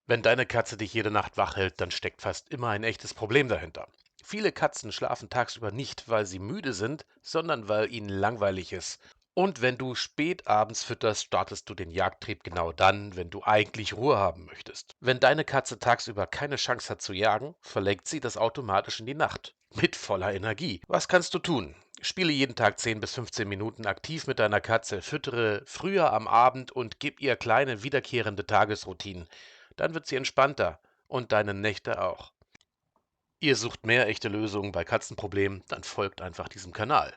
Wenn deine Katze dich jede Nacht wach hält, dann steckt fast immer ein echtes Problem dahinter. Viele Katzen schlafen tagsüber nicht, weil sie müde sind, sondern weil ihnen langweilig ist. Und wenn du spät abends fütterst, startest du den Jagdtrieb genau dann, wenn du eigentlich Ruhe haben möchtest. Wenn deine Katze tagsüber keine Chance hat zu jagen, verlegt sie das automatisch in die Nacht. Mit voller Energie. Was kannst du tun? Spiele jeden Tag 10 bis 15 Minuten aktiv mit deiner Katze, füttere früher am Abend und gib ihr kleine wiederkehrende Tagesroutinen. Dann wird sie entspannter und deine Nächte auch. Ihr sucht mehr echte Lösungen bei Katzenproblemen, dann folgt einfach diesem Kanal.